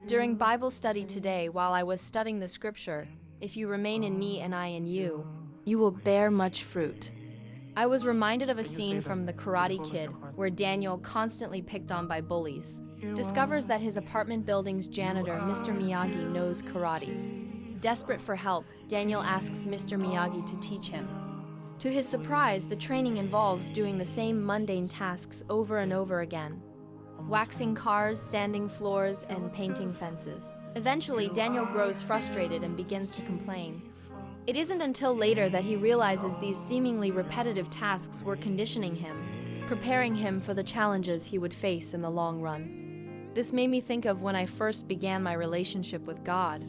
During Bible study today, while I was studying the scripture, if you remain in me and I in you, you will bear much fruit. I was reminded of a scene from The Karate Kid where Daniel, constantly picked on by bullies, discovers that his apartment building's janitor, Mr. Miyagi, knows karate. Desperate for help, Daniel asks Mr. Miyagi to teach him. To his surprise, the training involves doing the same mundane tasks over and over again. Waxing cars, sanding floors, and painting fences. Eventually, Daniel grows frustrated and begins to complain. It isn't until later that he realizes these seemingly repetitive tasks were conditioning him, preparing him for the challenges he would face in the long run. This made me think of when I first began my relationship with God.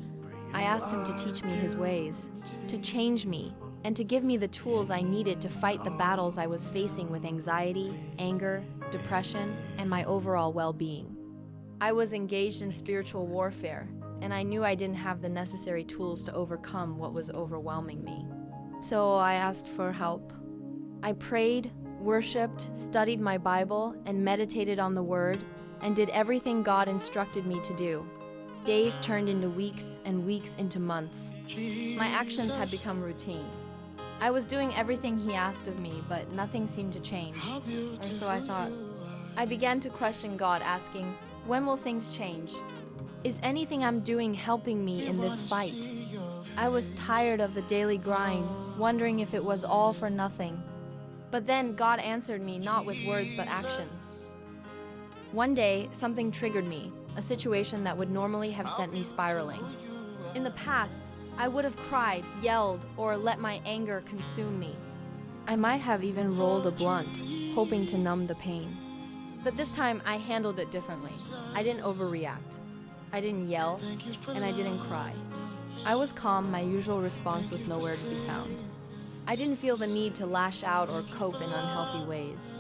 I asked him to teach me his ways, to change me, and to give me the tools I needed to fight the battles I was facing with anxiety, anger, depression, and my overall well-being. I was engaged in spiritual warfare, and I knew I didn't have the necessary tools to overcome what was overwhelming me. So I asked for help. I prayed, worshiped, studied my Bible, and meditated on the Word, and did everything God instructed me to do. Days turned into weeks, and weeks into months. My actions had become routine. I was doing everything He asked of me, but nothing seemed to change. And so I thought, I began to question God, asking, when will things change? Is anything I'm doing helping me in this fight? I was tired of the daily grind, wondering if it was all for nothing. But then God answered me not with words but actions. One day, something triggered me, a situation that would normally have sent me spiraling. In the past, I would have cried, yelled, or let my anger consume me. I might have even rolled a blunt, hoping to numb the pain. But this time, I handled it differently. I didn't overreact. I didn't yell, and I didn't cry. I was calm. My usual response was nowhere to be found. I didn't feel the need to lash out or cope in unhealthy ways.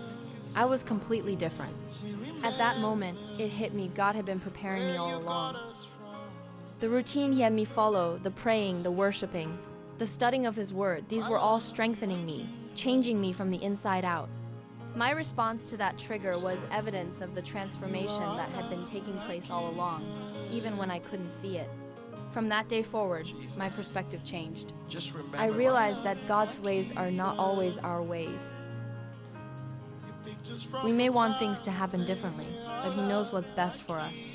I was completely different. At that moment, it hit me. God had been preparing me all along. The routine He had me follow, the praying, the worshiping, the studying of His Word, these were all strengthening me, changing me from the inside out. My response to that trigger was evidence of the transformation that had been taking place all along, even when I couldn't see it. From that day forward, my perspective changed. I realized that God's ways are not always our ways. We may want things to happen differently, but He knows what's best for us.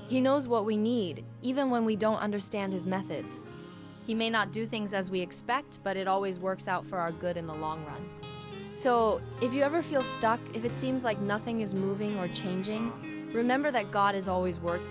He knows what we need, even when we don't understand His methods. He may not do things as we expect, but it always works out for our good in the long run. So, if you ever feel stuck, if it seems like nothing is moving or changing, remember that God is always working.